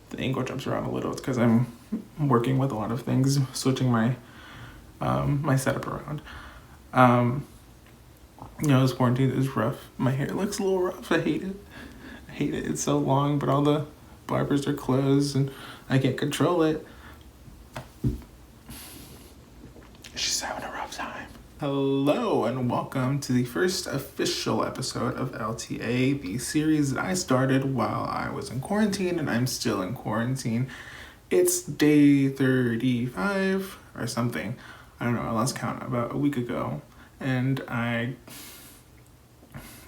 the angle jumps around a little. It's because I'm working with a lot of things, switching my my setup around. This quarantine is rough. My hair looks a little rough. I hate it. I hate it. It's so long, but all the barbers are closed and I can't control it. She's having a rough time. Hello and welcome to the first official episode of LTA, the series that I started while I was in quarantine and I'm still in quarantine. It's day 35 or something. I don't know, I lost count about a week ago. And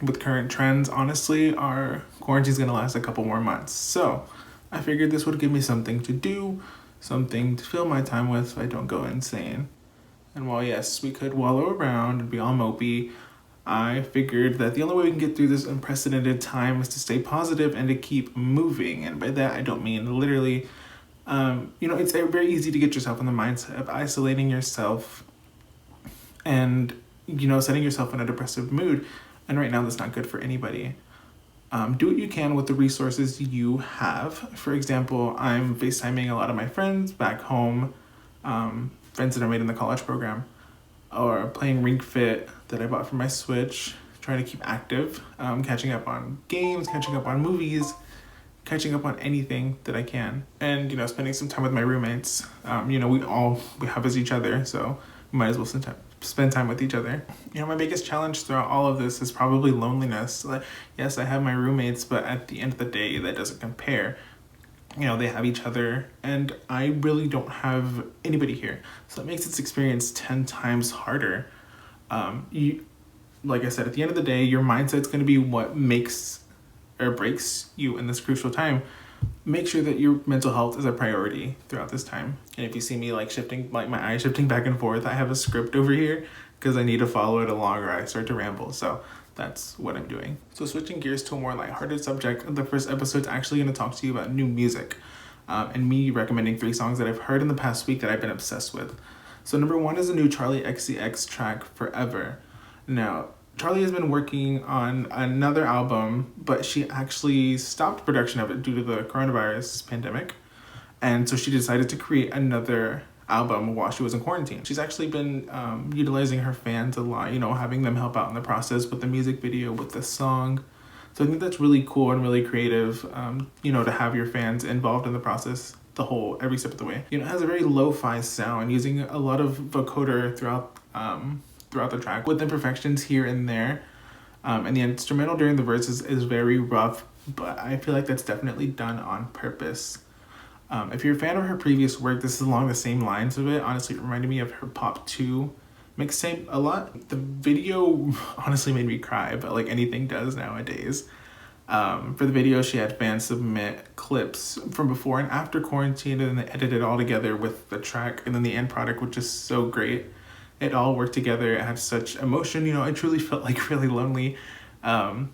with current trends, honestly, our quarantine's gonna last a couple more months. So I figured this would give me something to do, something to fill my time with so I don't go insane. And while yes, we could wallow around and be all mopey, I figured that the only way we can get through this unprecedented time is to stay positive and to keep moving. And by that, I don't mean literally, it's very easy to get yourself in the mindset of isolating yourself and, setting yourself in a depressive mood. And right now, that's not good for anybody. Do what you can with the resources you have. For example, I'm FaceTiming a lot of my friends back home, friends that I made in the college program, or playing Ring Fit that I bought for my Switch, trying to keep active, catching up on games, catching up on movies, catching up on anything that I can. And, spending some time with my roommates. We have as each other, so we might as well spend time with each other. My biggest challenge throughout all of this is probably loneliness. Like, yes, I have my roommates, but at the end of the day, that doesn't compare. They have each other, and I really don't have anybody here. So it makes this experience 10 times harder. Like I said, at the end of the day, your mindset's going to be what makes or breaks you in this crucial time. Make sure that your mental health is a priority throughout this time. And if you see me my eyes shifting back and forth, I have a script over here because I need to follow it along or I start to ramble. So that's what I'm doing. So switching gears to a more lighthearted subject, the first episode's actually going to talk to you about new music and me recommending 3 songs that I've heard in the past week that I've been obsessed with. So number 1 is the new Charli XCX track, Forever. Now, Charli has been working on another album, but she actually stopped production of it due to the coronavirus pandemic. And so she decided to create another album while she was in quarantine. She's actually been utilizing her fans a lot, having them help out in the process with the music video, with the song. So I think that's really cool and really creative, to have your fans involved in the process every step of the way. It has a very lo-fi sound, using a lot of vocoder throughout the track with imperfections here and there. And the instrumental during the verses is very rough, but I feel like that's definitely done on purpose. If you're a fan of her previous work, this is along the same lines of it. Honestly, it reminded me of her Pop 2 mixtape a lot. The video honestly made me cry, but like anything does nowadays. For the video, she had fans submit clips from before and after quarantine, and then they edited it all together with the track, and then the end product, which is so great. It all worked together. It had such emotion. I truly felt like really lonely,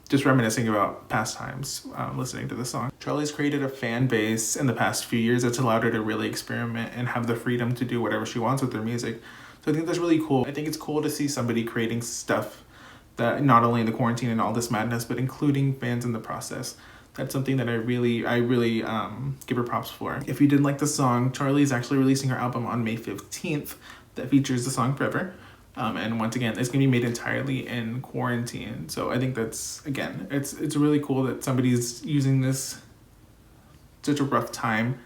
just reminiscing about past times listening to the song. Charli's created a fan base in the past few years that's allowed her to really experiment and have the freedom to do whatever she wants with her music. So I think that's really cool. I think it's cool to see somebody creating stuff that not only in the quarantine and all this madness, but including fans in the process. That's something that I really give her props for. If you didn't like the song, Charli is actually releasing her album on May 15th that features the song Forever. And once again, it's gonna be made entirely in quarantine. So I think that's, again, it's really cool that somebody's using this such a rough time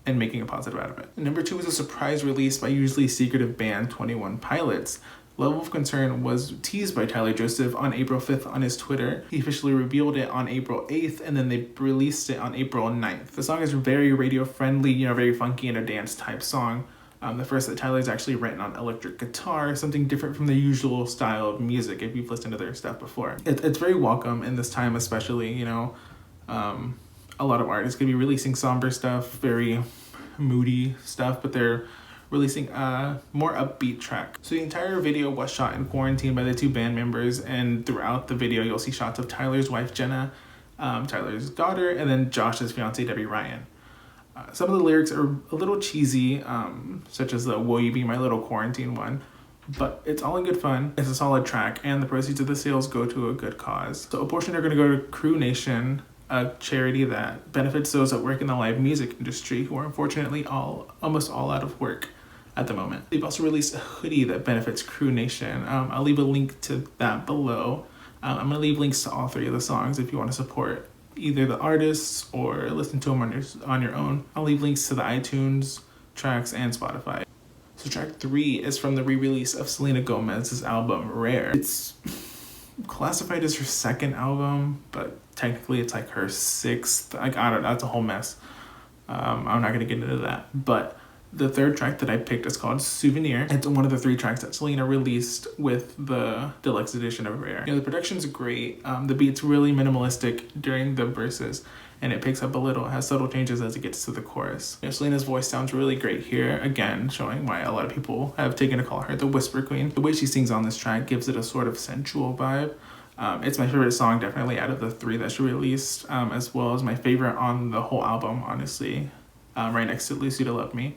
and making a positive out of it. Number 2 is a surprise release by usually secretive band 21 Pilots. Level of Concern was teased by Tyler Joseph on April 5th on his Twitter. He officially revealed it on April 8th, and then they released it on April 9th. The song is very radio friendly, very funky and a dance type song. The first that Tyler's actually written on electric guitar, something different from the usual style of music if you've listened to their stuff before. It's very welcome in this time, especially, a lot of artists could be releasing somber stuff, very moody stuff, but they're releasing a more upbeat track. So the entire video was shot in quarantine by the 2 band members, and throughout the video you'll see shots of Tyler's wife Jenna, Tyler's daughter, and then Josh's fiance Debbie Ryan. Some of the lyrics are a little cheesy, such as the "Will You Be My Little Quarantine" one, but it's all in good fun. It's a solid track, and the proceeds of the sales go to a good cause. So a portion are going to go to Crew Nation, a charity that benefits those that work in the live music industry who are unfortunately almost all out of work at the moment. They've also released a hoodie that benefits Crew Nation. I'll leave a link to that below. I'm gonna leave links to all 3 of the songs if you want to support either the artists or listen to them on your own. I'll leave links to the iTunes tracks and Spotify. So track 3 is from the re-release of Selena Gomez's album Rare. It's classified as her 2nd album, but technically it's like her 6th. Like, I don't know, that's a whole mess. I'm not gonna get into that. But the 3rd track that I picked is called Souvenir. It's one of the 3 tracks that Selena released with the deluxe edition of Rare. The production's great. The beat's really minimalistic during the verses, and it picks up a little, has subtle changes as it gets to the chorus. Selena's voice sounds really great here, again, showing why a lot of people have taken to call her the Whisper Queen. The way she sings on this track gives it a sort of sensual vibe. It's my favorite song, definitely, out of the 3 that she released, as well as my favorite on the whole album, honestly, right next to Lucy to Love Me.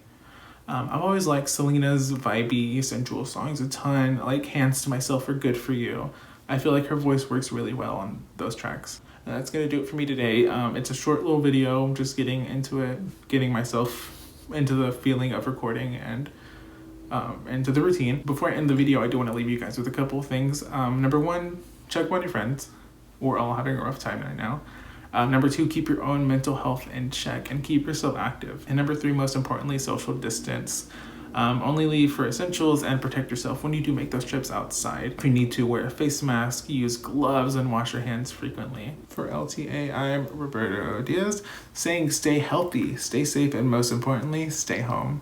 I've always liked Selena's vibey, sensual songs a ton, like Hands to Myself or Good For You. I feel like her voice works really well on those tracks. And that's gonna do it for me today. It's a short little video, just getting into it, getting myself into the feeling of recording and into the routine. Before I end the video, I do want to leave you guys with a couple of things. Number 1, check on your friends. We're all having a rough time right now. Number 2, keep your own mental health in check and keep yourself active. And number 3, most importantly, social distance. Only leave for essentials and protect yourself when you do make those trips outside. If you need to, wear a face mask, use gloves, and wash your hands frequently. For LTA, I'm Roberto Diaz, saying stay healthy, stay safe, and most importantly, stay home.